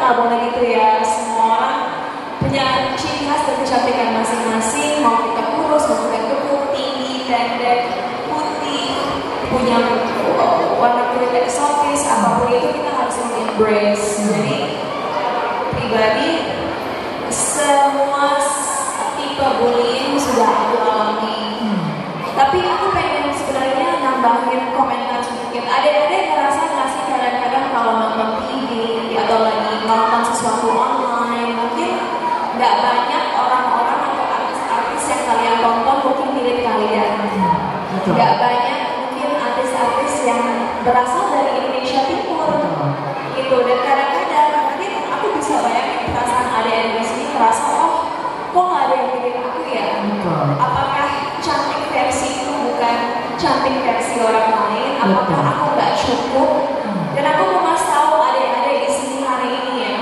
nggak boleh gitu ya. Semua orang punya ciri khas dan kecantikan masing-masing. Mau kita kurus, mau kita gemuk, tinggi, pendek, putih, punya warna kulit eksotis, apapun itu kita harus embrace. Jadi pribadi semua tipe bullying sudah aku alami. Tapi aku pengen sebenarnya nambahin komentar sedikit. Adik-adik ngerasa nggak sih kadang-kadang kalau nonton TV atau lagi nonton sesuatu online, mungkin nggak banyak orang-orang atau artis-artis yang kalian tonton mungkin mirip kalian. Nggak banyak mungkin artis-artis yang berasal dari Indonesia Timur gitu. Dan kadang-kadang mungkin aku bisa bayangin perasaan adik-adik di sini merasa, oh kok nggak ada yang mirip aku ya? Apakah cantik versi itu bukan cantik versi orang lain? Apakah aku nggak cukup? Dan aku mau kasih tahu adik-adik di sini hari ini ya.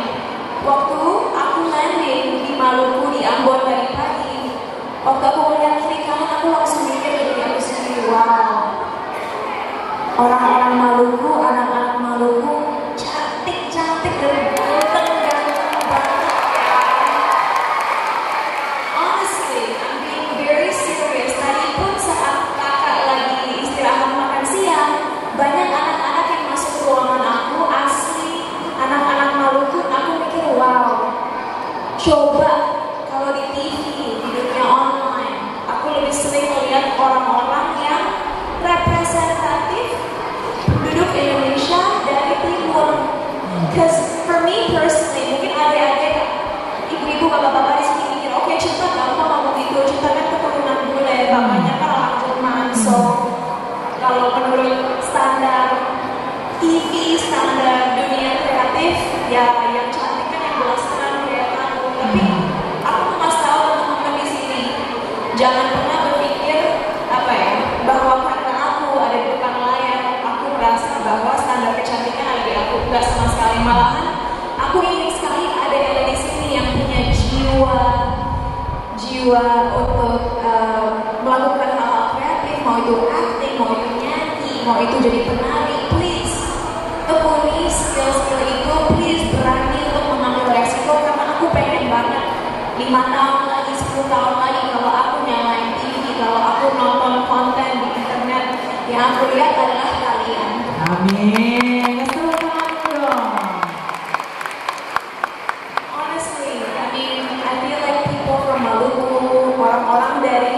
Waktu aku landing di Maluku di Ambon tadi pagi, waktu aku melihat kiri kanan aku langsung mikir dari aku sendiri, wow, orang-orang Maluku, anak-anak Maluku cantik-cantik dan ganteng-ganteng banget. Honestly, I'm being very serious. Tadi pun saat kakak lagi istirahat makan siang, banyak anak-anak yang masuk ke ruangan aku, asli anak-anak Maluku. Aku mikir, wow, coba kalau di TV, di dunia online, aku lebih sering melihat orang-orang yang representatif penduduk Indonesia dari timur. Because for me personally, mungkin adik-adik, ibu-ibu, bapak-bapak di sini mikir, oke, Cinta gampang ngomong gitu, Cinta kan keturunan bule, bapaknya kan orang Jerman, so kalau menurut standar TV, standar dunia kreatif, ya yang cantik kan yang belasan kayak kamu. Tapi aku mau kasih tahu teman-teman di sini, jangan pernah berpikir apa ya, bahwa karena aku ada di depan layar, aku merasa bahwa standar kecantikan ada di aku. Enggak sama sekali, malahan aku ingin sekali ada di sini yang punya jiwa untuk melakukan hal-hal kreatif, mau itu acting, mau itu nyanyi, mau itu jadi penari. Please tekuni skill-skill itu, please berani untuk mengambil resiko, karena aku pengen banget 5 tahun lagi, 10 tahun lagi kalau aku nyalain TV, kalau aku nonton konten di internet, yang aku lihat adalah kalian. Amin. Kasih tangan dong. Honestly, I mean, I feel like people from Maluku, orang-orang dari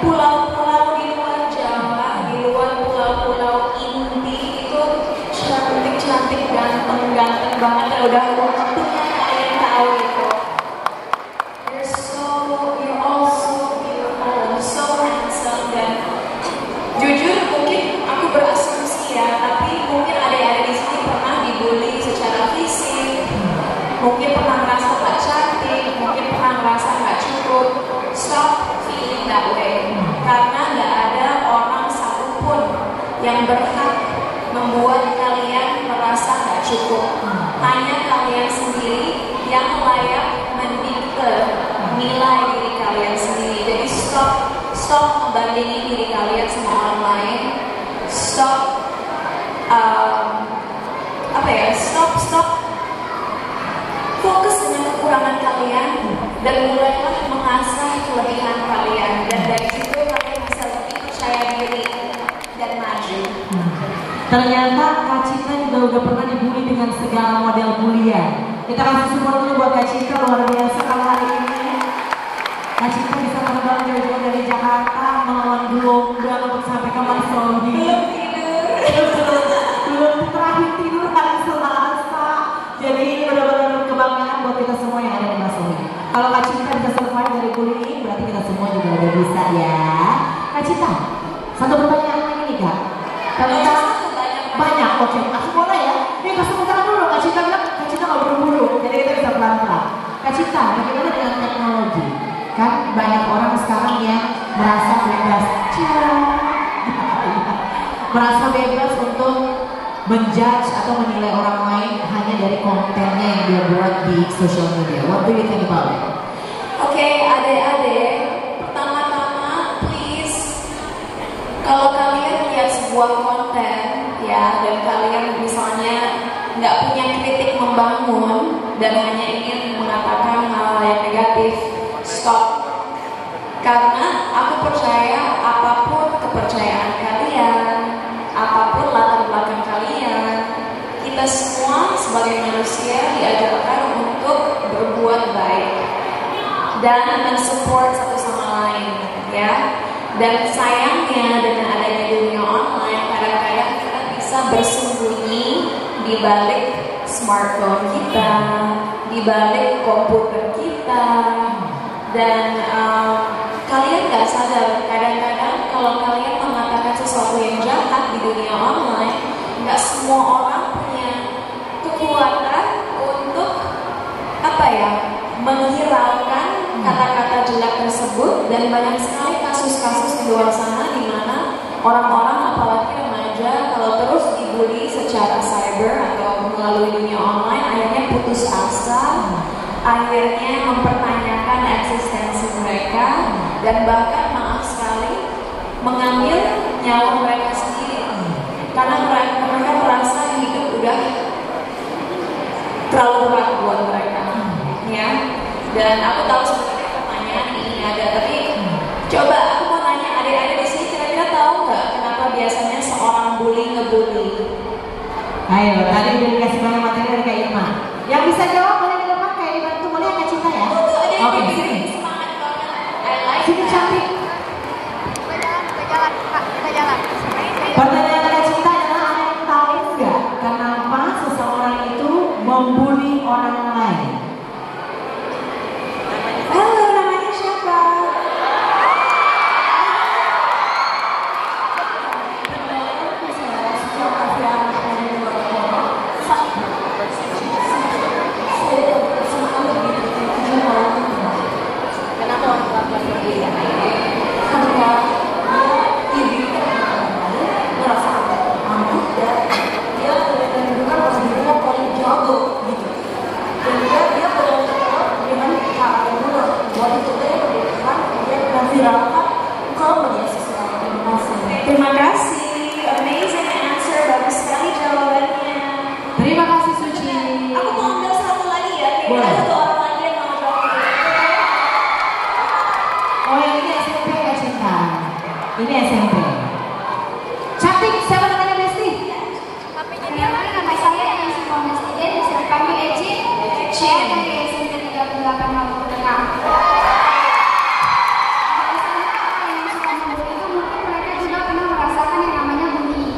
pulau-pulau di luar Jawa, di luar pulau-pulau inti itu cantik-cantik, ganteng-ganteng banget. Dan udah waktunya kalian tahu itu. You're all so beautiful and so handsome. Dan jujur mungkin aku berasumsi ya, tapi mungkin adik-adik di sini pernah dibully secara fisik, mungkin pernah merasa gak cantik, mungkin pernah merasa gak cukup. Stop feeling that way, karena gak ada orang satupun yang berhak membuat kalian merasa gak cukup. Hanya kalian sendiri yang layak mendikte nilai diri kalian sendiri. Jadi stop membandingin diri kalian sama orang lain. Stop stop fokus dengan kekurangan kalian dan mulailah mengasah kelebihan kalian, dan dari situ kalian bisa lebih percaya diri dan maju. Ternyata Kak Cinta juga udah pernah dibully dengan segala model bulian. Kita kasih support dulu buat Kak Cinta, luar biasa kalau hari ini Kak Cinta bisa terbang jauh-jauh dari Jakarta melawan gelombang untuk sampai ke Mas Robi. Belum terakhir tidur hari Selasa. Jadi benar-benar kebanggaan buat kita semua yang ada di Mas Robi. Kalau Kak Cinta bisa survive dari bullying, berarti kita semua juga udah bisa ya. Kak Cinta, satu pertanyaan lagi nih Kak. Banyak, oke, aku boleh ya. Ini kasih tepuk dulu, Kak Cinta bilang, Kak Cinta nggak buru-buru, jadi kita bisa pelan-pelan. Kak Cinta, bagaimana dengan teknologi? Kan banyak orang sekarang yang merasa bebas, merasa bebas untuk menjudge atau menilai orang lain hanya dari kontennya yang dia buat di social media. What do you think about it? Oke, adik-adik, pertama-tama please, kalau kalian lihat sebuah konten ya, dan kalian misalnya nggak punya kritik membangun, dan hanya ingin mengatakan hal yang negatif. Stop. Karena aku percaya apapun kepercayaan kalian, apapun latar belakang kalian, kita semua sebagai manusia diajarkan untuk berbuat baik dan mensupport satu sama lain, ya. Dan sayangnya dengan adanya dunia online, kadang-kadang kita bisa bersembunyi di balik smartphone kita, di balik komputer kita, dan kalian gak sadar kadang-kadang kalau kalian mengatakan sesuatu yang jahat di dunia online, gak semua orang punya kekuatan untuk menghiraukan kata-kata jelek tersebut. Dan banyak sekali kasus-kasus di luar sana di mana orang-orang, apalagi remaja, kalau terus dibully secara cyber atau melalui dunia online, akhirnya putus asa, akhirnya mempertanyakan eksistensi mereka, dan bahkan maaf sekali mengambil nyawa mereka sendiri karena mereka merasa hidup udah terlalu berat buat mereka, ya. Dan aku tahu sebenarnya pertanyaan ini ada, tapi coba aku mau nanya adik-adik di sini, kira-kira tahu nggak kenapa biasanya seorang bully ngebully? Ayo, tadi udah dikasih banyak materi dari Kak Irma. Yang bisa jawab boleh di depan, Kak Irma itu boleh Kak Cinta ya? Oke, sini. Semangat banget. Sini cantik. Kita jalan. Pertanyaan Kak Cinta adalah, ada yang tahu nggak kenapa seseorang itu membuli orang lain? Halo, namanya siapa? Terima kasih, amazing answer, bagus sekali jawabannya. Terima kasih Suci. Aku mau ambil satu lagi ya, Boleh. kira-kira satu orang lagi yang mau jawab. Oh yang ini SMP Kak Cinta. Ini SMP. Cantik, siapa namanya Besti? Nama saya yang semua Presiden, bisa dipanggil Eci. Saya dari SMP 38 Maluku Tengah. Yang suka membuli itu mungkin mereka juga pernah merasakan yang namanya bullying.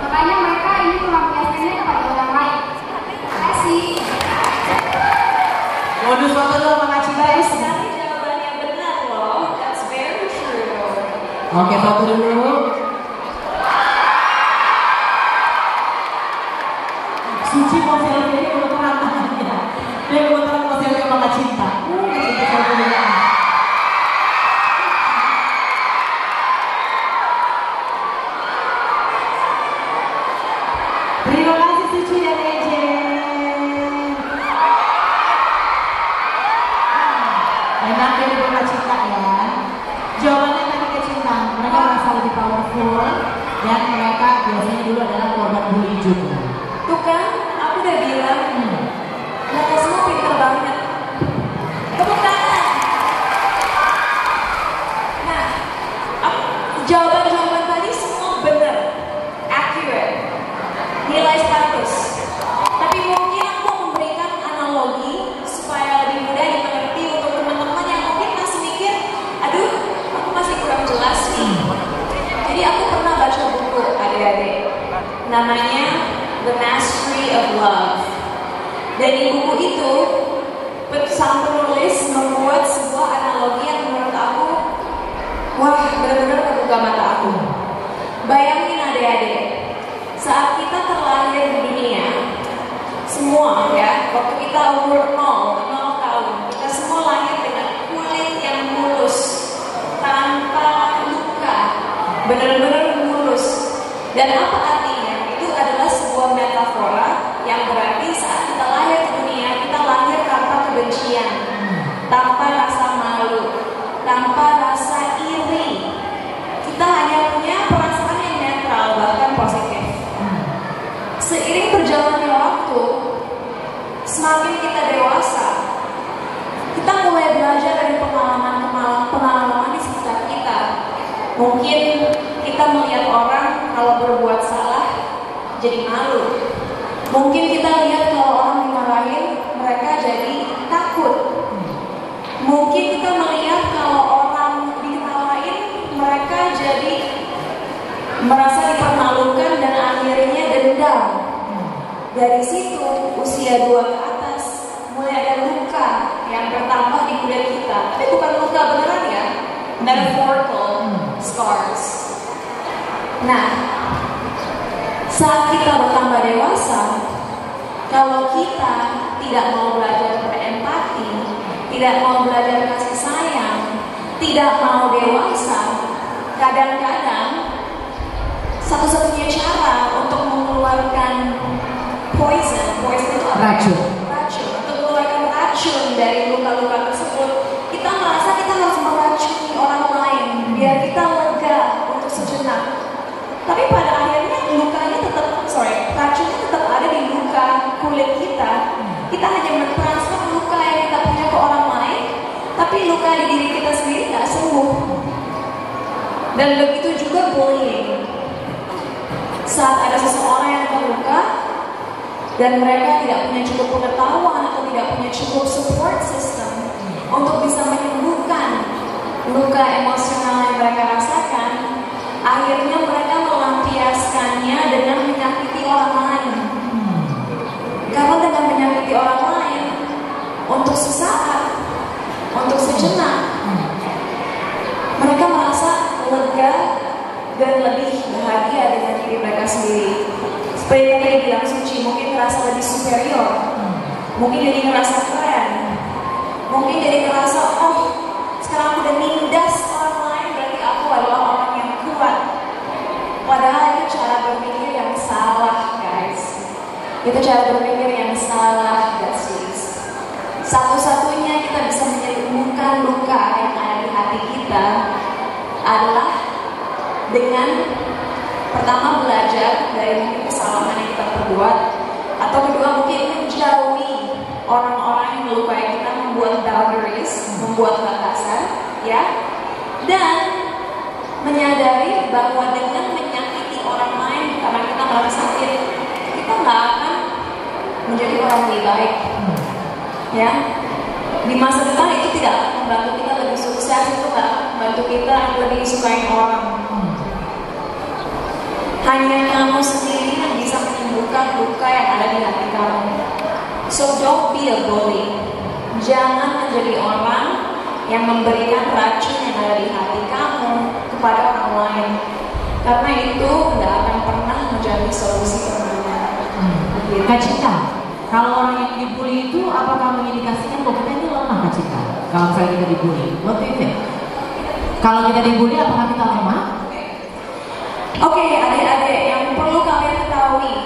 Makanya mereka ini melampiaskannya kepada orang lain. Terima kasih. Modus foto dulu sama Kak Cinta ya. Sekali jawabannya benar loh, that's very true. Oke, foto dulu. Suci mau selfie ini kebetulan tangannya. Dia kebetulan mau selfie sama Kak Cinta. Kak Cinta selfie dulu. Terima kasih Suci dan Ejen. Enak dari Kak Cinta ya. Jawabannya tadi Kak Cinta. Mereka merasa lebih powerful dan mereka biasanya dulu adalah korban bullying juga. Tuh kan, aku udah bilang, mereka semua pintar banget. Tepuk tangan. Nah, jawaban-jawaban tadi semua benar, accurate, nilai 100. Tapi mungkin aku mau memberikan analogi supaya lebih mudah dimengerti untuk teman-teman yang mungkin masih mikir, aduh, aku masih kurang jelas nih. Jadi aku pernah baca buku adik-adik, namanya The Mastery of Love. Dan di buku itu, sang penulis membuat sebuah analogi yang menurut aku, wah, benar-benar membuka mata aku. Bayangin adik-adik, saat kita terlahir di dunia, semua ya, waktu kita umur 0 tahun, kita semua lahir dengan kulit yang mulus, tanpa luka, benar-benar mulus. Dan apa artinya? Itu adalah sebuah metafora yang berarti saat kita lahir ke dunia, kita lahir tanpa kebencian, tanpa rasa malu, tanpa rasa iri. Kita hanya punya perasaan yang netral, bahkan positif. Seiring berjalannya waktu, kita dewasa, kita mulai belajar dari pengalaman di sekitar kita. Mungkin kita melihat orang kalau berbuat salah jadi malu. Mungkin kita lihat kalau orang dimarahin, mereka jadi takut. Mungkin kita melihat kalau orang diketawain, mereka jadi merasa dipermalukan dan akhirnya dendam. Dari situ, usia 2 ke atas, mulai ada luka yang bertambah di kulit kita. Tapi bukan luka beneran ya, metaphorical scars. Nah, saat kita bertambah dewasa, kalau kita tidak mau belajar berempati, tidak mau belajar kasih sayang, tidak mau dewasa, kadang-kadang satu-satunya cara untuk mengeluarkan poison itu apa? Racun. Untuk mengeluarkan racun dari luka-luka tersebut, kita merasa kita harus meracuni orang lain biar kita lega untuk sejenak. Tapi pada akhirnya racunnya tetap ada di luka kulit kita. Kita hanya mentransfer luka yang kita punya ke orang lain, tapi luka di diri kita sendiri nggak sembuh. Dan begitu juga bullying. Saat ada seseorang yang terluka dan mereka tidak punya cukup pengetahuan atau tidak punya cukup support system untuk bisa menyembuhkan luka emosional yang mereka rasakan, akhirnya mereka melampiaskannya dengan menyakiti orang lain. Karena dengan menyakiti orang lain, untuk sesaat, untuk sejenak, mereka merasa lega dan lebih bahagia dengan diri mereka sendiri. Seperti yang tadi bilang Suci, mungkin merasa lebih superior, mungkin jadi ngerasa keren, mungkin jadi ngerasa, oh sekarang aku udah nindas orang lain, berarti aku adalah orang yang kuat. Padahal itu cara berpikir yang salah, guys. Itu cara berpikir yang salah, guys. Satu-satunya kita bisa menyembuhkan luka yang ada di hati kita adalah dengan pertama belajar dari kesalahan yang kita perbuat, atau kedua mungkin menjauhi orang-orang yang melukai kita, membuat boundaries, membuat batasan, ya, dan menyadari bahwa dengan menyakiti orang lain karena kita merasa sakit, kita nggak akan menjadi orang lebih baik, ya. Di masa depan itu tidak akan membantu kita lebih sukses, itu nggak akan membantu kita lebih disukai orang. Hanya kamu sendiri yang bisa menyembuhkan luka yang ada di hati kamu. So don't be a bully. Jangan menjadi orang yang memberikan racun yang ada di hati kamu kepada orang lain, karena itu nggak akan pernah menjadi solusi permanen. Kak Cita, kalau orang yang dibully itu apakah mengindikasikan bahwa kita ini lemah, Kak Cita? Kalau misalnya kita dibully, what do you think? Kalau kita dibully, apakah kita lemah? Oke, adik-adik yang perlu kalian ketahui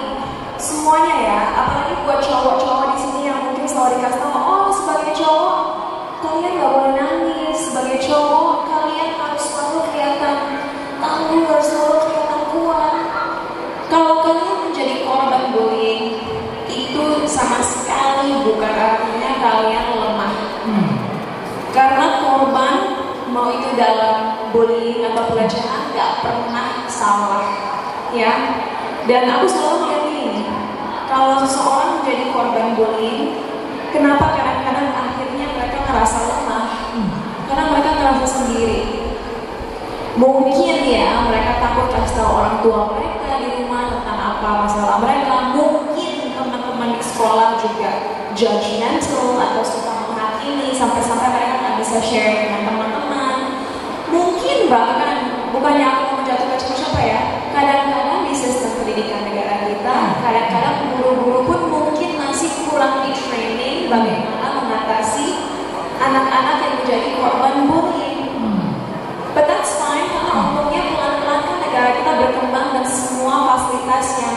semuanya ya, apalagi buat cowok-cowok di sini yang mungkin selalu dikasih tahu, oh sebagai cowok kalian gak boleh nangis, sebagai cowok kalian harus selalu kelihatan tangguh, harus selalu kelihatan kuat. Kalau kalian menjadi korban bullying, itu sama sekali bukan artinya kalian lemah. Karena korban, mau itu dalam bullying atau pelecehan, gak pernah salah, ya. Dan aku selalu melihat ini, kalau seseorang menjadi korban bullying, kenapa kadang-kadang akhirnya mereka merasa lemah? Karena mereka merasa sendiri. Mungkin ya mereka takut kasih tahu orang tua mereka di rumah tentang apa masalah mereka. Mungkin teman-teman di sekolah juga judgmental atau suka menghakimi sampai-sampai mereka nggak bisa share dengan teman-teman. Mungkin bahkan, bukannya aku mau menjatuhkan siapa ya, kadang-kadang di sistem pendidikan negara kita, kadang-kadang guru-guru pun mungkin masih kurang di training bagaimana mengatasi anak-anak yang menjadi korban bullying. But that's fine, karena untungnya pelan-pelan kan negara kita berkembang dan semua fasilitas yang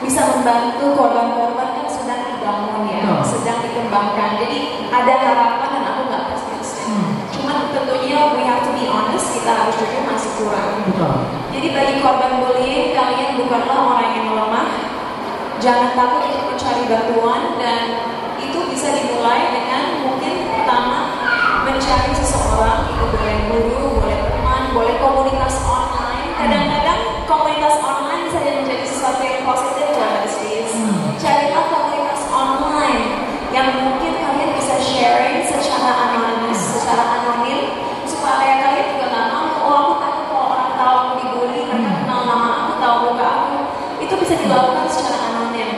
bisa membantu korban-korban kan sedang dibangun ya, sedang dikembangkan. Jadi ada harapan dan aku nggak pesimis. Cuman tentunya we have to be honest, kita harus jujur masih kurang. Jadi bagi korban bullying, kalian bukanlah orang yang lemah. Jangan takut untuk mencari bantuan, dan itu bisa dimulai dengan mungkin pertama mencari seseorang, itu boleh guru, boleh teman, boleh komunitas online. Kadang-kadang komunitas online bisa menjadi sesuatu yang positif loh guys. Carilah komunitas online yang mungkin kalian bisa sharing secara anonimus, secara anonim, supaya kalian juga nggak mau, oh aku takut kalau orang tahu aku dibully, mereka kenal nama aku, tahu muka aku. Itu bisa dilakukan secara anonim.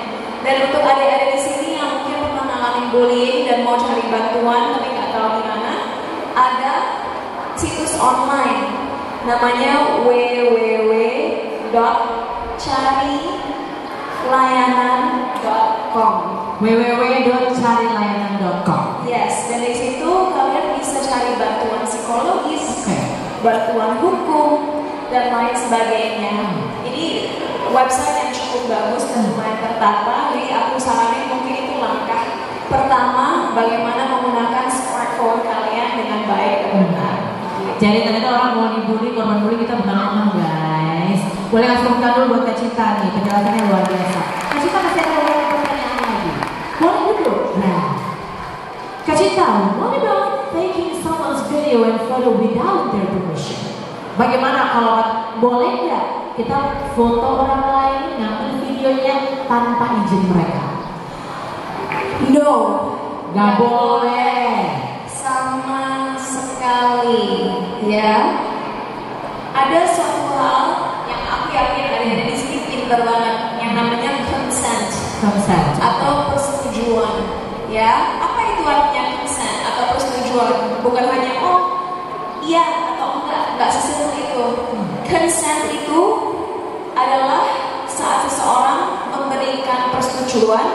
Dan untuk adik-adik di sini yang mungkin pernah ngalamin bullying dan mau cari bantuan tapi nggak tahu di mana, ada situs online namanya www.carilayanan.com. www.carilayanan.com. Yes, dan di situ kalian bisa cari bantuan psikologis, bantuan hukum, dan lain sebagainya. Ini website yang cukup bagus dan lumayan tertata. Jadi aku saranin mungkin itu langkah pertama bagaimana menggunakan smartphone kalian dengan baik dan benar. Jadi ternyata orang mau dibully, korban bully kita bukan lemah guys. Boleh kasih buka dulu buat Kak Cinta nih, penjelasannya luar biasa. Kak Cinta masih ada beberapa pertanyaan lagi. Boleh dulu. Nah, Kak Cinta, what about taking someone's video and photo without their permission? Bagaimana kalau boleh nggak kita foto orang lain, ngambil videonya tanpa izin mereka? No, Nggak boleh. sama sekali, ya. Ada suatu hal yang aku yakin ada di sini pinter banget, yang namanya consent atau persetujuan, ya. Apa itu artinya consent atau persetujuan? Bukan hanya oh iya atau enggak sesimpel itu. Consent itu adalah saat seseorang memberikan persetujuan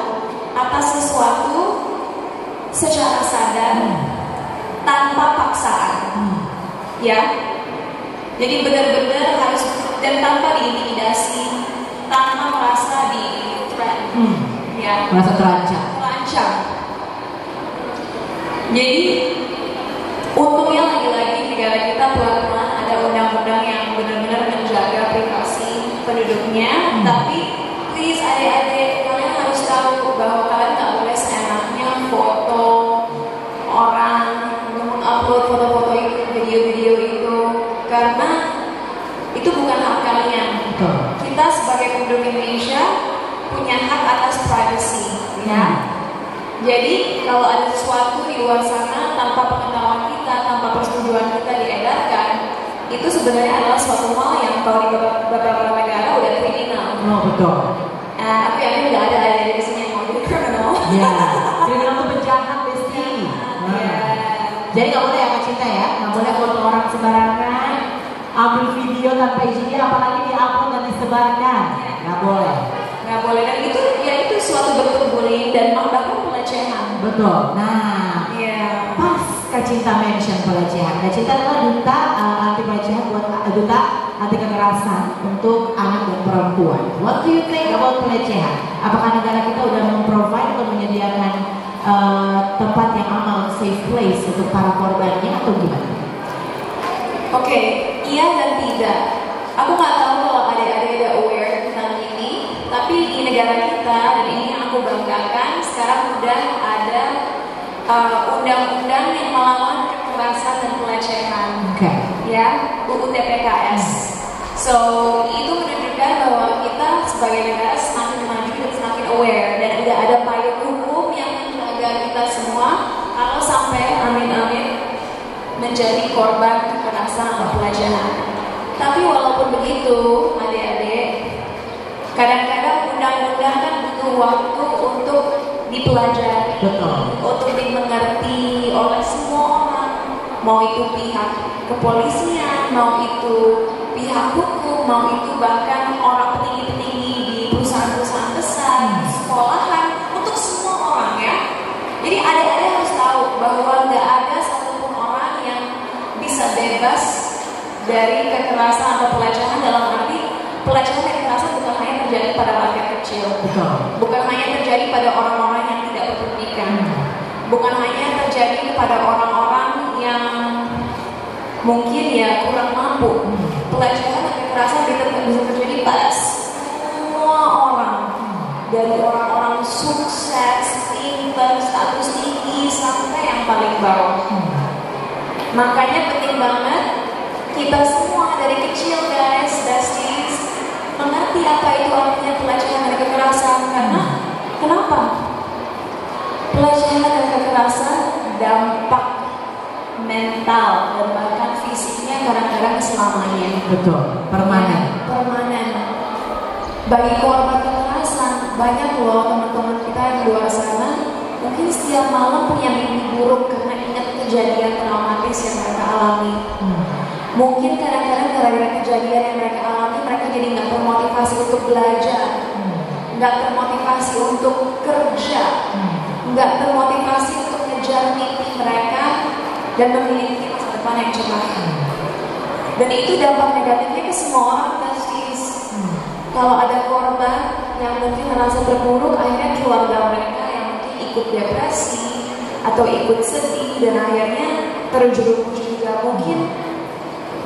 atas sesuatu secara sadar tanpa paksaan, ya. Jadi benar-benar harus dan tanpa diintimidasi, tanpa merasa di-threaten, ya. Merasa terancam. Jadi untungnya lagi-lagi negara kita pelan-pelan ada undang-undang yang benar-benar menjaga privasi penduduknya. Tapi please adik-adik, kalian harus tahu bahwa kalian nggak boleh seenaknya foto orang, mengupload foto-foto itu, video-video itu, karena itu bukan hak kalian. Kita sebagai penduduk Indonesia punya hak atas privacy, ya. Jadi kalau ada sesuatu di luar sana tanpa pengetahuan kita, tanpa persetujuan kita diedarkan, itu sebenarnya adalah suatu hal yang kalau di beberapa negara udah kriminal. Oh betul. Aku yakin nggak ada di sini yang mau jadi kriminal. Ya, kriminal itu penjahat Besti. Jadi nggak boleh ya Kak Cinta ya, nggak boleh foto orang sembarangan, ambil video tanpa izinnya, apalagi di-upload dan disebarkan. Nggak boleh. Nggak boleh, dan itu ya itu suatu bentuk bullying dan bahkan pelecehan. Betul. Nah, pas Kak Cinta mention pelecehan. Kak Cinta adalah duta anti pelecehan buat duta anti kekerasan untuk anak dan perempuan. What do you think about pelecehan? Apakah negara kita udah memprovide atau menyediakan tempat yang aman, safe place untuk para korbannya atau gimana? Oke, iya dan tidak. Aku nggak tahu kalau adik-adik ada aware tentang ini, tapi di negara kita, dan ini yang aku banggakan, sekarang udah ada undang-undang yang melawan kekerasan dan pelecehan, ya, UU TPKS. So itu menunjukkan bahwa kita sebagai negara semakin maju dan semakin aware, dan udah ada payung hukum yang menjaga kita semua kalau sampai amin-amin menjadi korban kekerasan atau pelecehan. Tapi walaupun begitu, adik-adik, kadang-kadang undang-undang kan butuh waktu untuk dipelajari, untuk dimengerti oleh semua orang, mau itu pihak kepolisian, mau itu pihak hukum, mau itu bahkan orang petinggi-petinggi di perusahaan-perusahaan besar, di sekolahan, untuk semua orang, ya. Jadi adik-adik harus tahu bahwa nggak ada satupun orang yang bisa bebas dari kekerasan atau pelecehan, dalam arti pelecehan dan kekerasan bukan hanya terjadi pada rakyat kecil, bukan hanya terjadi pada orang-orang yang tidak berpendidikan, bukan hanya terjadi pada orang-orang yang mungkin ya kurang mampu. Pelecehan dan kekerasan bisa terjadi pada semua orang, dari orang-orang sukses, pintar, bawah. Makanya penting banget kita semua dari kecil guys, besties, mengerti apa itu artinya pelecehan dan kekerasan. Karena kenapa? Pelecehan dan kekerasan dampak mental dan bahkan fisiknya kadang-kadang selamanya. Betul, permanen. Permanen. Bagi korban kekerasan, banyak loh teman-teman kita yang di luar sana mungkin setiap malam punya mimpi buruk karena ingat kejadian traumatis yang mereka alami. Mungkin kadang-kadang gara-gara kejadian yang mereka alami, mereka jadi nggak termotivasi untuk belajar, nggak termotivasi untuk kerja, nggak termotivasi untuk ngejar mimpi mereka dan memiliki masa depan yang cerah. Dan itu dampak negatifnya ke semua orang, guys. Kalau ada korban yang mungkin merasa terpuruk, akhirnya keluarga mereka yang mungkin ikut depresi atau ikut sedih dan akhirnya terjerumus juga. Mungkin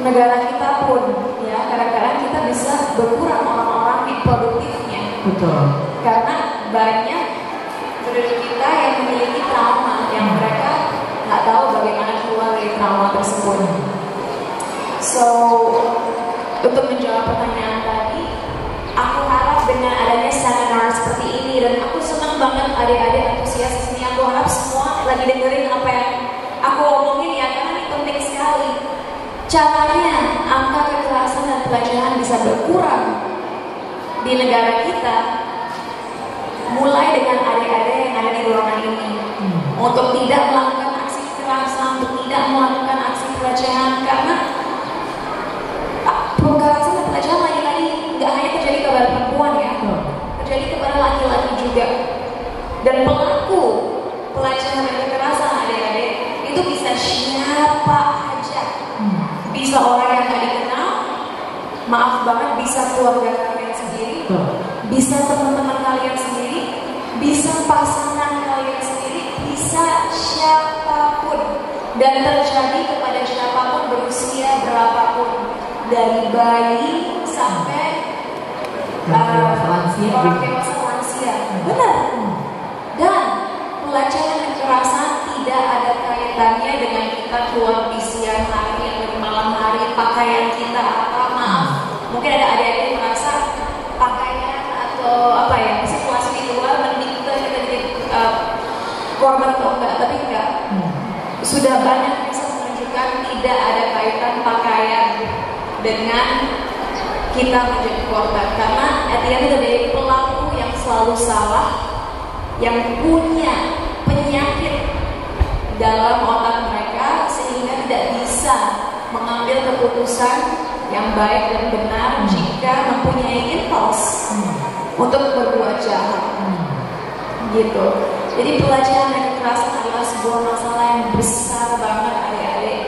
negara kita pun ya kadang-kadang kita bisa berkurang orang-orang yang produktifnya. Betul. Karena banyak penduduk kita yang memiliki trauma yang mereka nggak tahu bagaimana keluar dari trauma tersebut. So untuk menjawab pertanyaan tadi, aku harap dengan adanya seminar seperti ini dan aku senang banget adik-adik antusias di sini. Aku harap semua lagi dengerin apa yang aku omongin ya, karena ini penting sekali. Caranya angka kekerasan dan pelecehan bisa berkurang di negara kita mulai dengan adik-adik yang ada di ruangan ini untuk tidak melakukan aksi kekerasan, untuk tidak melakukan aksi pelecehan. Karena kekerasan dan pelecehan lagi-lagi nggak hanya terjadi kepada perempuan ya, terjadi kepada laki-laki juga. Dan pelaku pelecehan dan kekerasan adik-adik itu bisa siapa aja. Bisa orang yang gak dikenal, maaf banget, bisa keluarga kalian sendiri, bisa teman-teman kalian sendiri, bisa pasangan kalian sendiri, bisa siapapun. Dan terjadi kepada siapapun berusia berapapun, dari bayi sampai orang dewasa lansia. Benar. Dan pelecehan dan kekerasan tidak ada kaitannya dengan kita keluar di siang hari atau di malam hari, pakaian kita apa, maaf. Mungkin ada adik-adik yang merasa pakaian atau apa ya, situasi di luar mending kita jadi korban atau enggak, tapi enggak. Sudah banyak bisa menunjukkan tidak ada kaitan pakaian dengan kita menjadi korban. Karena artinya dari pelaku yang selalu salah, yang punya penyakit dalam otak mereka sehingga tidak bisa mengambil keputusan yang baik dan benar jika mempunyai impuls untuk berbuat jahat. Gitu. Jadi pelecehan dan kekerasan adalah sebuah masalah yang besar banget adik-adik.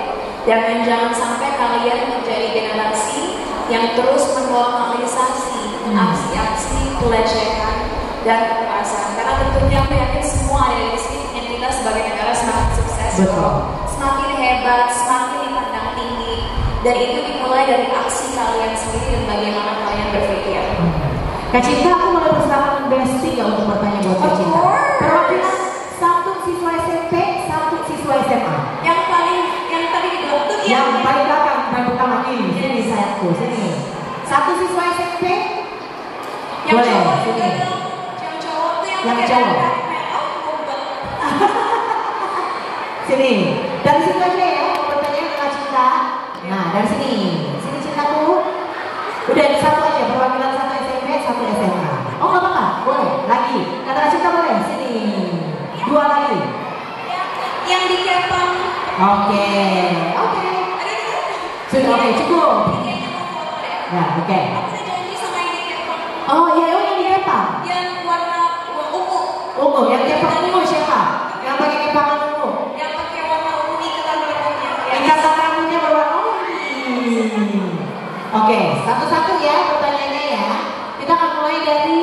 Jangan sampai kalian menjadi generasi yang terus menormalisasi aksi-aksi pelecehan dan kekerasan. Karena tentunya aku yakin semua ada di sini ingin kita sebagai negara semakin sukses, semakin hebat, semakin dipandang tinggi. Dan itu dimulai dari aksi kalian sendiri dan bagaimana kalian berpikir. Kak Cinta, aku boleh bersama Besti nggak untuk bertanya buat Kak Cinta? Perwakilan satu siswa SMP, satu siswa SMA. Yang tadi dibilang tuh yang paling belakang, paling pertama nih, sini sayangku, sini. Satu siswa SMP. Yang boleh, cowok juga sini. dong. Yang cowok tuh yang pakai cowok. Sini, dari situ aja ya, pertanyaan ke Kak Cinta. Nah, dari sini, sini Cintaku. Udah satu aja, perwakilan satu SMP, satu SMA. Oh nggak apa-apa, boleh. Lagi, kata Kak Cinta boleh. Sini, dua lagi. Yang di Kepang. Oke. Sudah oke, cukup. Ya, oke. Aku udah janji sama yang di Kepang. Oh iya, yang di Kepang. Yang warna ungu. Ungu, yang Kepang ungu siapa? Yang pakai kepangan ungu. Yang pakai warna ungu ikatan rambutnya. Ikatan rambutnya berwarna ungu. Oke, satu-satu ya pertanyaannya ya. Kita akan mulai dari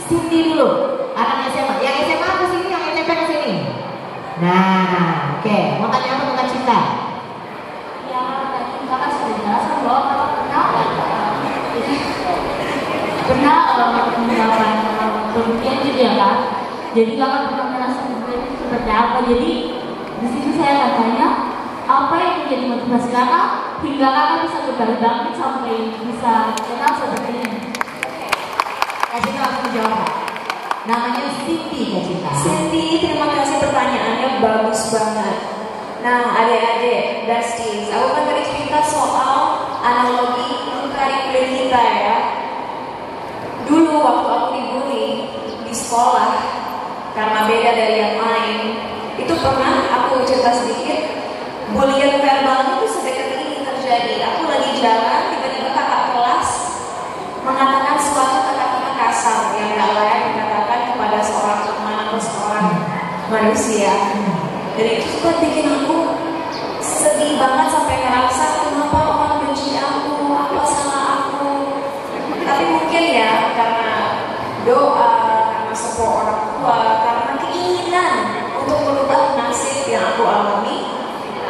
Cindy dulu. Anak SMA. Yang SMA ke sini, yang SMP ke sini. Nah, oke. Mau tanya apa tentang Cinta? Ya, tadi kakak sudah jelasin bahwa kakak pernah menggunakan penelitian gitu ya kan. Jadi kakak pernah merasa seperti apa. Jadi Di sini saya akan tanya, apa yang menjadi motivasi kakak hingga kakak bisa kembali bangkit sampai bisa tetap seperti ini? Kak Cinta langsung jawab. Namanya Cindy, Kak Cinta. Cindy, terima kasih pertanyaannya bagus banget. Nah, adik-adik, besties, aku kan tadi cerita soal analogi mencari kulit kita ya. Dulu waktu aku dibully di sekolah karena beda dari yang lain, itu pernah aku cerita sedikit. Bulian verbal itu sedekat ini terjadi. Aku lagi jalan, tiba-tiba kakak kelas mengatakan suatu kata-kata kasar yang gak layak dikatakan kepada seorang teman atau seorang manusia. Dan itu sempat bikin aku sedih banget sampai ngerasa kenapa orang benci aku, apa salah aku. Tapi mungkin ya karena doa, karena support orang tua, karena keinginan untuk merubah nasib yang aku alami,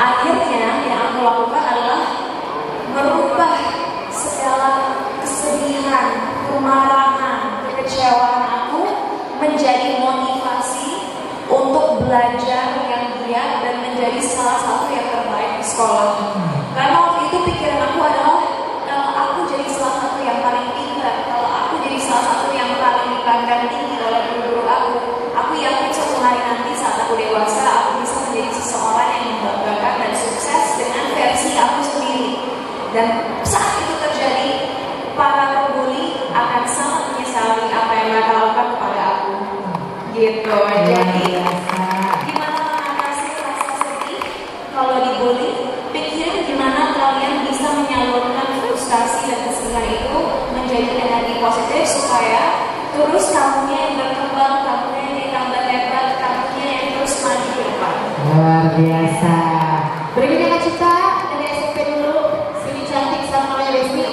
akhirnya yang aku lakukan adalah merubah segala kesedihan, kemarahan, kekecewaan aku menjadi motivasi untuk belajar yang giat dan menjadi salah satu yang terbaik di sekolah. Karena waktu itu pikiran aku adalah kalau aku jadi salah satu yang paling pintar, kalau aku jadi salah satu yang paling dipandang tinggi oleh guru-guru aku yakin suatu hari nanti saat aku dewasa aku bisa menjadi seseorang yang membanggakan dan sukses dengan versi aku sendiri. Dan saat itu terjadi, para pembuli akan sangat menyesali apa yang mereka lakukan kepada aku. Gitu. Jadi gimana mengatasi rasa sedih kalau dibully? Pikirin gimana kalian bisa menyalurkan frustasi dan kesedihan itu menjadi energi positif supaya terus kamunya yang berkembang, kamunya yang ditambah hebat, kamunya yang terus maju ke depan. Luar biasa. Berikutnya Kak Cinta dari SMP dulu, sini cantik sama namanya Besti.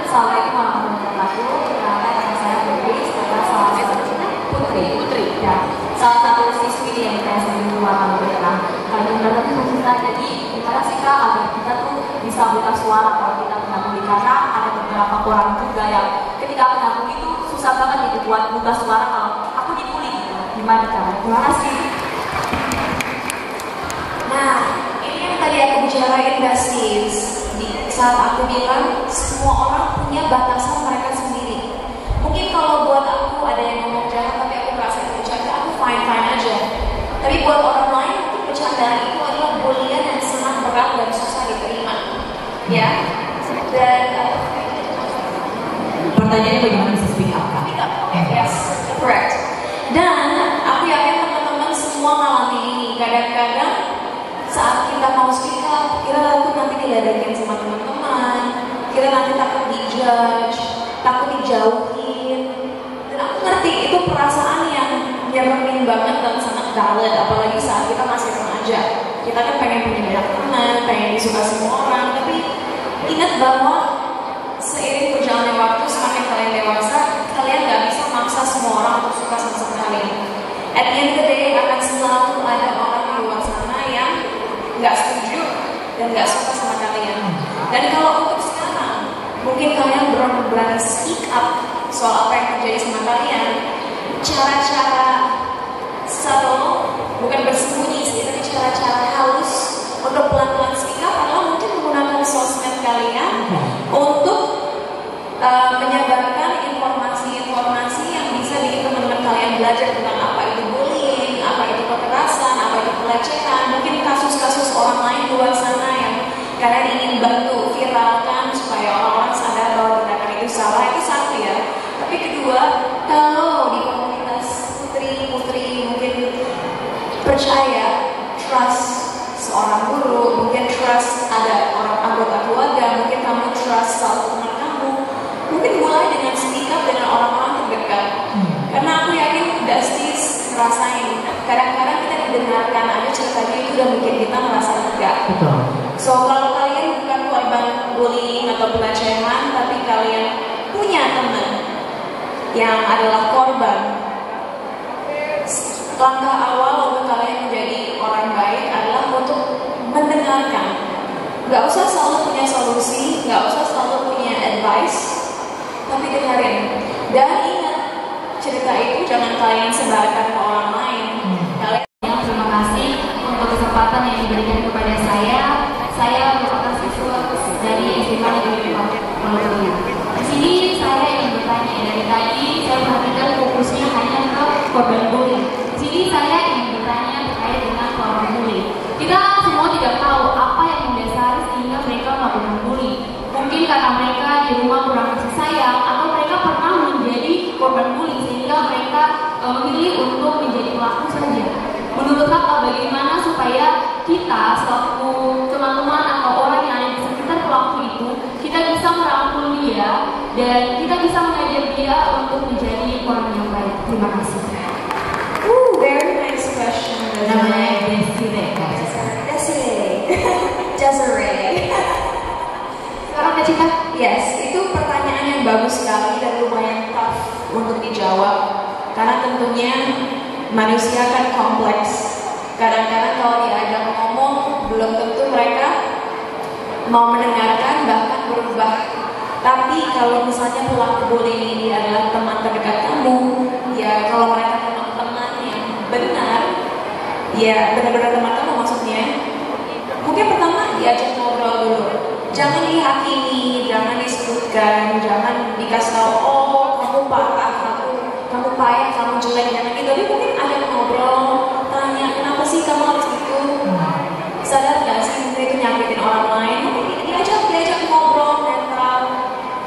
Assalamualaikum warahmatullahi wabarakatuh. Perkenalkan nama saya Putri, saya salah satu Putri, ya, salah satu siswi di MTS di luar Maluku Tengah. Kali ini berarti kita jadi gimana sih Kak agar kita tuh bisa buka suara kalau kita menabung, karena ada beberapa orang juga yang ketika menabung itu susah banget gitu buat buka suara kalau aku dibully gitu. Gimana caranya? Terima kasih. Nah, ini yang tadi aku bicarain besties. Saat aku bilang semua orang punya batasan mereka sendiri. Mungkin kalau buat aku ada yang ngomong jahat tapi aku merasa itu bercanda, aku fine aja. Tapi buat orang lain mungkin bercandaan itu adalah bulian yang sangat berat dan susah diterima. Ya. Dan Pertanyaannya bagaimana bisa speak up, Kak? yes, correct. Dan aku yakin teman-teman semua ngalamin ini. Kadang-kadang saat kita mau speak up, kita takut nanti diledekin sama teman-teman, kita nanti takut dijudge, takut dijauhin. Dan aku ngerti itu perasaan yang nyeremin banget dan sangat valid, apalagi saat kita masih remaja. Kita kan pengen punya banyak teman, pengen disuka semua orang, tapi ingat bahwa seiring berjalannya waktu, semakin kalian dewasa, kalian gak bisa maksa semua orang untuk suka sama kalian. At the end of the day, akan selalu ada orang di luar sana yang gak setuju dan gak suka sama kalian. Dan kalau untuk sekarang, mungkin kalian berani speak up soal apa yang terjadi sama kalian. Cara-cara subtle, bukan bersembunyi sih, tapi cara-cara halus untuk pelan-pelan speak up adalah mungkin menggunakan sosmed kalian untuk menyebarkan informasi-informasi yang bisa bikin teman-teman kalian belajar tentang apa itu bullying, apa itu kekerasan, apa itu pelecehan, mungkin kasus-kasus orang lain di luar sana yang kalian ingin bantu viralkan supaya orang-orang sadar bahwa tindakan itu salah. Itu satu ya. Tapi kedua, kalau di komunitas putri-putri mungkin percaya, trust seorang guru, mungkin trust ada orang anggota keluarga, mungkin kamu trust salah teman kamu, mungkin mulai dengan speak up dengan orang-orang terdekat. Karena aku yakin besties ngerasain kadang-kadang kita didengarkan aja ceritanya itu udah bikin kita merasa lega. Betul. So kalau kalian bukan korban bullying atau pelecehan, tapi kalian punya teman yang adalah korban, langkah awal untuk kalian menjadi orang baik adalah untuk mendengarkan. Gak usah selalu punya solusi, gak usah selalu punya advice, tapi dengerin. Dan ingat, cerita itu jangan kalian sebarkan ke orang lain. Kalian Terima kasih dia untuk menjadi orang yang baik? Terima kasih. Very nice question. Namanya Desiree. Desiree. Sekarang Kak Cinta. Yes, itu pertanyaan yang bagus sekali dan lumayan tough untuk dijawab. Karena tentunya manusia kan kompleks. Kadang-kadang kalau diajak ngomong, belum tentu mereka mau mendengarkan, bahkan berubah. Tapi kalau misalnya pelaku bullying ini adalah teman terdekat kamu, ya kalau mereka memang teman yang benar, ya benar-benar teman kamu maksudnya, mungkin pertama diajak ngobrol dulu. Jangan dihakimi, jangan disebutkan, jangan dikasih tahu, oh kamu parah, kamu payah, kamu jelek, jangan gitu. Tapi mungkin ada ngobrol, tanya kenapa sih kamu harus gitu? Sadar gak sih mungkin itu nyakitin orang lain? Mungkin diajak ngobrol netral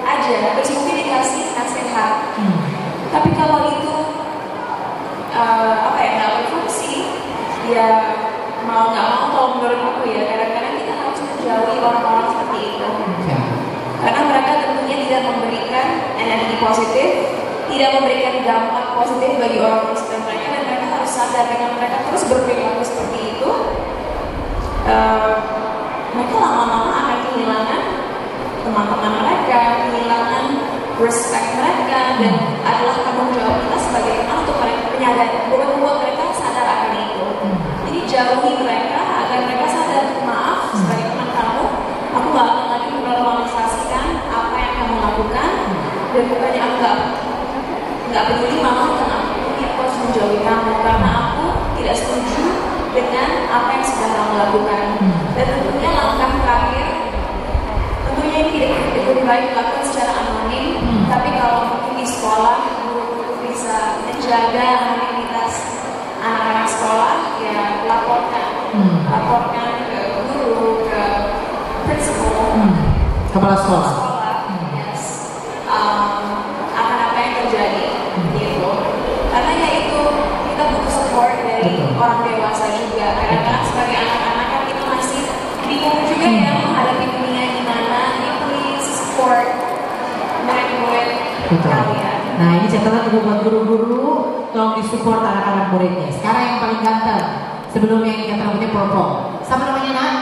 aja, terus mungkin dikasih nasihat. Tapi kalau itu nggak berfungsi, ya mau nggak mau kalau menurut aku ya kadang-kadang kita harus menjauhi orang-orang seperti itu. Karena mereka tentunya tidak memberikan energi positif, tidak memberikan dampak positif bagi orang-orang sekitar mereka, dan mereka harus sadar dengan mereka terus berperilaku seperti itu, mereka lama-lama akan kehilangan teman-teman mereka, kehilangan respect mereka, dan adalah tanggung jawab kita sebagai teman untuk mereka membuat mereka sadar akan itu. Jadi jauhi mereka agar mereka sadar, maaf sebagai teman kamu, aku gak akan lagi menormalisasikan apa yang kamu lakukan, dan bukannya aku gak peduli mama tentang aku harus menjauhi kamu karena aku tidak setuju dengan apa yang sudah kamu lakukan. Dan tentunya langkah terakhir, tentunya ini tidak lebih baik dilakukan secara anonim, tapi kalau mungkin di sekolah guru bisa menjaga anonimitas anak-anak sekolah, ya laporkan ke guru, ke principal, kepala sekolah. Yes, akan apa yang terjadi gitu. Karena ya itu kita butuh support dari orang dewasa juga. Kadang-kadang sebagai anak-anak kan kita masih bingung juga ya menghadapi dunia gimana. Ya please support murid-murid kalian. Nah ini catatan juga buat guru-guru, tolong disupport anak-anak muridnya. Sekarang yang paling ganteng, sebelumnya yang kita namanya Purple. Sama namanya nak?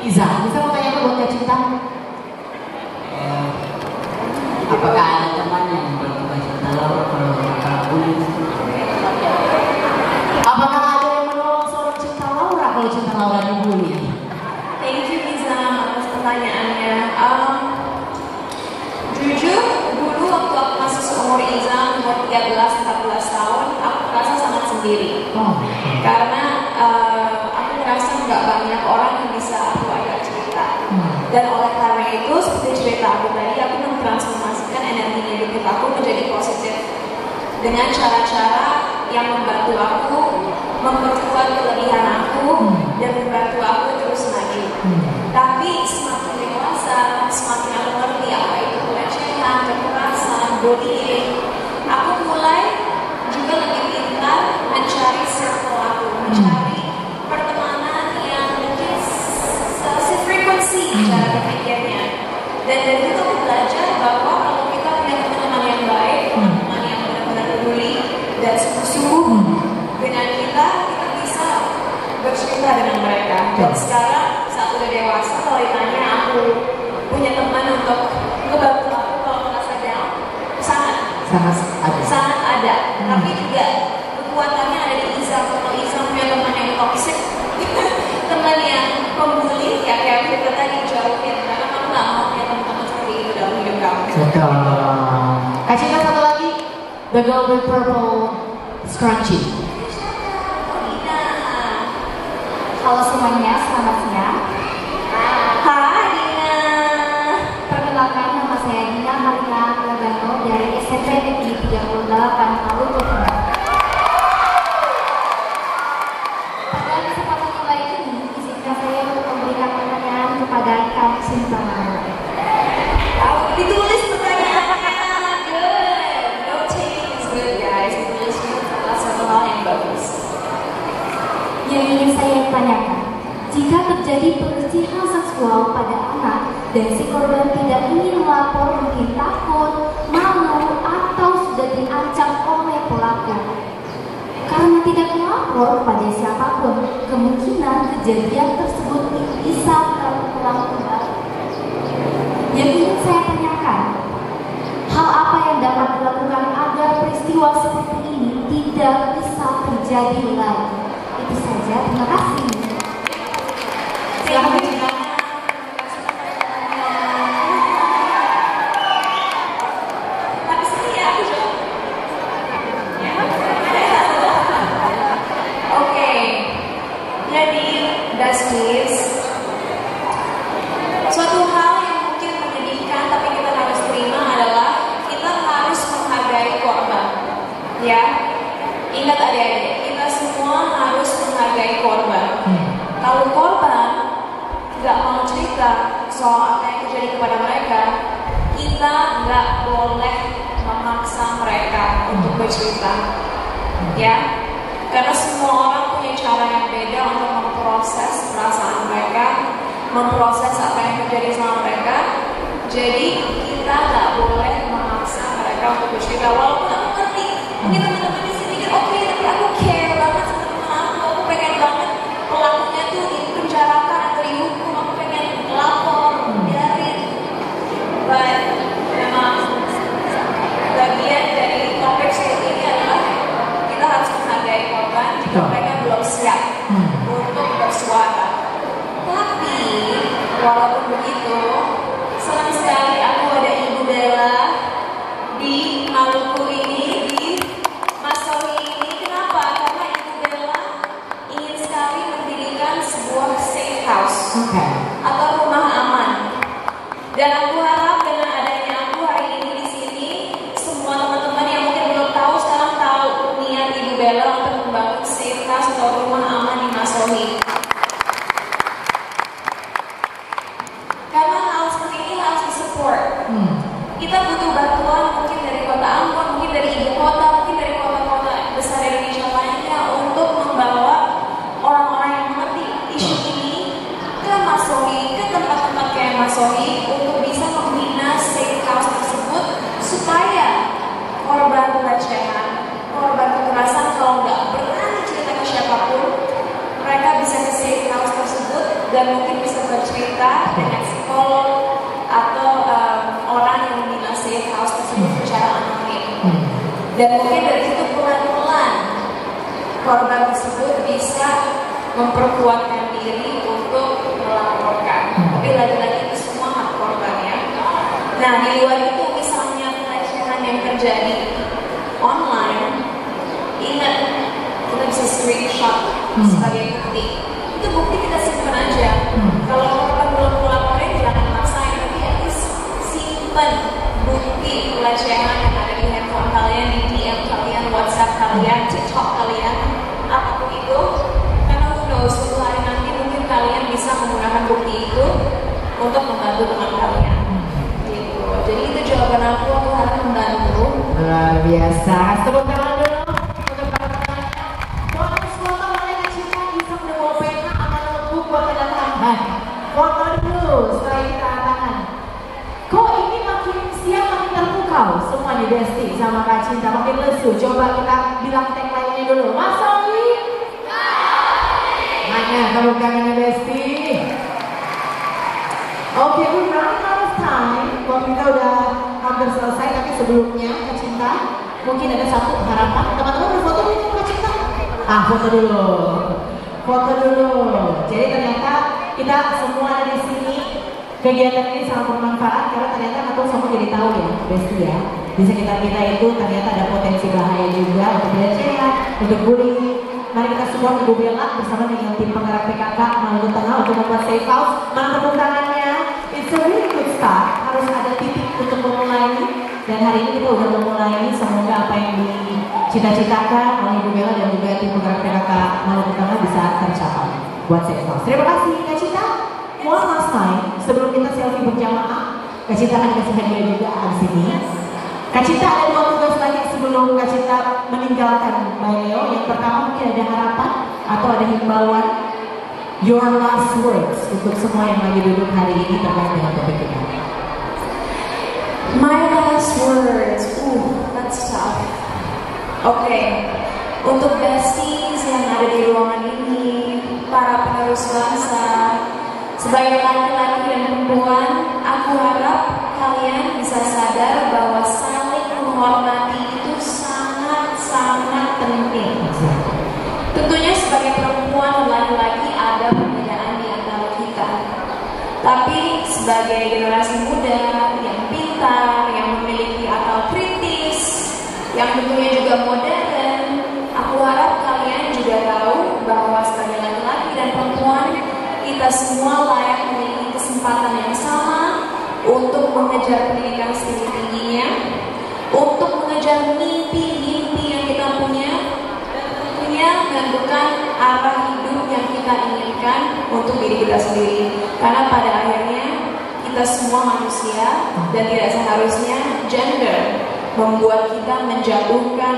Iza. Bisa mau tanya apa buat Kak Cinta? Apakah ada temannya yang berubah cinta Laura kalau bullying? Apakah ada yang menolong seorang Cinta Laura kalau Cinta Laura dibully? Thank you Iza atas pertanyaannya. Jujur, dulu waktu aku masih seumur Iza, umur 13-14 tahun, aku merasa sangat sendiri. Karena aku merasa nggak banyak orang yang bisa aku ajak cerita. Dan oleh karena itu, seperti cerita aku tadi, aku mentransformasikan energi negatif aku menjadi positif dengan cara-cara yang membantu aku memperkuat kelebihan aku dan membantu aku terus maju. Tapi semakin dewasa, semakin aku ngerti apa itu pelecehan, kekerasan, bullying, aku mulai juga lebih pintar mencari circle aku, mencari pertemanan yang mungkin sefrekuensi cara berpikirnya. Dan dari itu aku belajar bahwa kalau kita punya teman-teman yang baik, teman-teman yang benar-benar peduli dan sungguh-sungguh dengan kita bisa bercerita dengan mereka. Dan sekarang saat udah dewasa, kalau ditanya aku punya teman untuk ngebantu aku kalau merasa down, sangat ada. Tapi juga kekuatannya ada di Iza. Kalau Iza punya teman yang toxic, teman yang pembuli, ya kayak kita tadi jauhin, karena kamu nggak mau punya teman-teman seperti itu dalam hidup kamu. Kak Cinta satu lagi, the girl with purple scrunchie. Halo semuanya, selamat siang. Hai Dina. Perkenalkan, nama saya Dina Marina Lagano dari SMP Negeri 38 Palu Kota. Pada kesempatan yang baik ini, izinkan saya untuk memberikan pertanyaan kepada Kak Cinta. Ditulis pertanyaannya, good. Note taking is good guys. Ditulis satu hal yang bagus. Yang ingin saya tanyakan, jika terjadi pelecehan seksual pada anak dan si korban tidak ingin melapor, mungkin takut, malu, sudah diancam oleh pelaku. Karena tidak melapor pada siapapun, kemungkinan kejadian tersebut bisa terulang kembali. Yang ingin saya tanyakan, hal apa yang dapat dilakukan agar peristiwa seperti ini tidak bisa terjadi lagi? Itu saja, terima kasih. Silakan Cita. Suatu hal yang mungkin menyedihkan tapi kita harus terima adalah kita harus menghargai korban. Ya, ingat adik-adik, kita semua harus menghargai korban. Kalau korban nggak mau cerita soal apa yang terjadi kepada mereka, kita nggak boleh memaksa mereka untuk bercerita. Ya, karena semua orang punya cara yang beda untuk memproses perasaan mereka, memproses apa yang terjadi sama mereka. Jadi kita nggak boleh memaksa mereka untuk bercerita. Walaupun aku ngerti, mungkin teman-teman di sini mikir, oke, tapi aku care banget sama teman aku pengen banget pelakunya tuh dipenjarakan atau dihukum, aku pengen lapor, biarin. But memang bagian dari topik seperti ini adalah kita harus menghargai korban jika mereka belum siap untuk bersuara. Tapi walaupun begitu, senang sekali aku ada Ibu Bella di Maluku ini, di Masohi ini. Kenapa? Karena Ibu Bella ingin sekali mendirikan sebuah safe house atau rumah aman. Dan aku harap dengan adanya aku hari ini di sini, semua teman-teman yang mungkin belum tahu sekarang tahu niat Ibu Bella untuk membangun safe house atau rumah aman di Masohi. Karena hal seperti ini harus disupport. Kita butuh bantuan mungkin dari kota Ambon, mungkin dari ibu kota, mungkin dari kota-kota besar Indonesia lainnya untuk membawa orang-orang yang mengerti isu ini ke Masohi, ke tempat-tempat kayak Masohi untuk bisa membina safe house tersebut supaya korban pelecehan, korban kekerasan kalau nggak berani cerita ke siapapun, mereka bisa ke safe house tersebut dan mungkin bisa bercerita dengan psikolog atau orang yang membina safe house tersebut secara anonim. Dan mungkin dari situ pelan-pelan korban tersebut bisa memperkuatkan diri untuk melaporkan. Tapi lagi-lagi itu semua hak korban ya. Nah, di luar itu misalnya pelecehan yang terjadi online, ingat kita bisa screenshot sebagai bukti. Itu bukti kita simpan aja. Kalau korban belum melaporin, jangan maksain, tapi at least simpan bukti pelecehan yang ada di handphone kalian, di DM kalian, WhatsApp kalian, TikTok kalian, apapun itu. Karena who knows, suatu hari nanti mungkin kalian bisa menggunakan bukti itu untuk membantu teman kalian. Gitu. Jadi itu jawaban aku harap membantu. Luar biasa. Tepuk tangan dulu untuk teman-temannya. Bonus foto oleh Kak Cita bisa menunggu pena sama notebook buat tanda tangan. Foto dulu setelah ini tanda tangan. Kok ini makin siang makin terpukau semuanya Besti sama Kak Cinta makin lesu. Coba kita bilang tagline-nya dulu. Masohi. Hanya tepuk tangannya Besti. Oke, we're running out of time. Waktu kita udah hampir selesai, tapi sebelumnya Kak Cinta mungkin ada satu harapan. Teman-teman berfoto dulu Kak Cinta. Foto dulu. Foto dulu. Jadi ternyata kita semua ada di sini. Kegiatan ini sangat bermanfaat karena ternyata aku semua jadi tahu ya, Besti ya. Di sekitar kita itu ternyata ada potensi bahaya juga untuk pelecehan, untuk bullying. Mari kita semua Ibu Bella bersama dengan tim penggerak PKK Maluku Tengah untuk membuat safe house. Mana tepuk tangannya? It's a really good start. Harus ada titik untuk memulai. Dan hari ini kita udah memulai. Semoga apa yang dicita-citakan oleh Ibu Bella dan juga tim penggerak PKK Maluku Tengah bisa tercapai buat safe house. Terima kasih Kak Cita. One last time, sebelum kita selfie berjamaah, Kak Cita akan kasih hadiah juga di sini. Kak Cita ada dua tugas lagi sebelum Kak Cita meninggalkan Mbak Leo. Yang pertama mungkin ada harapan atau ada himbauan. Your last words untuk semua yang lagi duduk hari ini terkait dengan topik kita. My last words. That's that's tough. Oke, untuk besties yang ada di ruangan ini, para penerus bangsa, sebagai laki-laki dan perempuan, aku harap kalian bisa sadar bahwa saling menghormati itu sangat-sangat penting. Tentunya sebagai perempuan dan laki-laki ada perbedaan di antara kita. Tapi sebagai generasi muda yang pintar, yang memiliki akal kritis, yang tentunya juga modern, aku harap kalian juga tahu bahwa sebagai laki-laki dan perempuan, kita semua layak memiliki kesempatan yang sama untuk mengejar pendidikan setinggi-tingginya, untuk mengejar mimpi-mimpi yang kita punya, dan tentunya menentukan arah hidup yang kita inginkan untuk diri kita sendiri. Karena pada akhirnya kita semua manusia dan tidak seharusnya gender membuat kita menjatuhkan,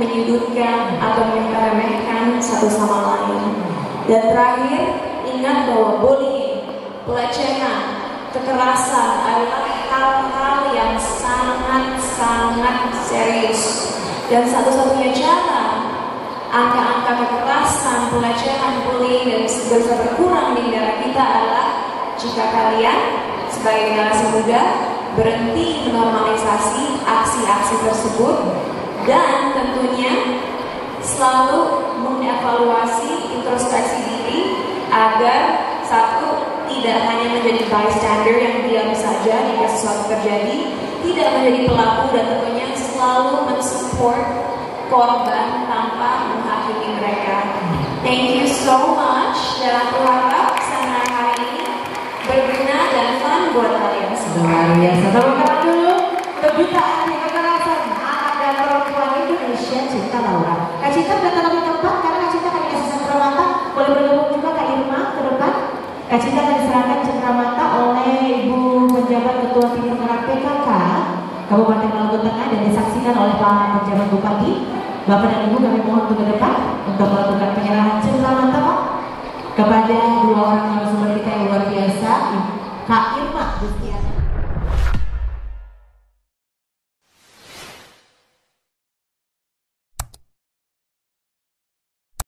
menyudutkan, atau meremehkan satu sama lain. Dan terakhir, ingat bahwa bullying, pelecehan, kekerasan adalah hal-hal yang sangat-sangat serius. Dan satu-satunya cara angka-angka kekerasan, pelecehan, bullying, dan bisa berkurang di negara kita adalah jika kalian sebagai generasi muda berhenti menormalisasi aksi-aksi tersebut dan tentunya selalu mengevaluasi introspeksi diri agar satu, tidak hanya menjadi bystander yang diam saja jika sesuatu terjadi, tidak menjadi pelaku, dan tentunya selalu mensupport korban tanpa menghakimi mereka. Thank you so much, dan aku harap seminar hari ini berguna dan fun buat kalian semua. Luar biasa. Tepuk tangan dulu untuk Duta Anti Kekerasan Anak dan Perempuan Indonesia, Cinta Laura. Kak Cinta datang lebih tempat karena Kak Cinta akan dikasih cendramata. Boleh bergabung juga Kak Irma ke depan. Kak Cinta akan diserahkan cendramata oleh Ibu Penjabat Ketua Timur Tengah PKK Kabupaten Maluku Tengah dan disaksikan oleh Pak Penjabat Bupati. Bapak dan Ibu kami mohon untuk ke depan untuk melakukan penyerahan cendramata.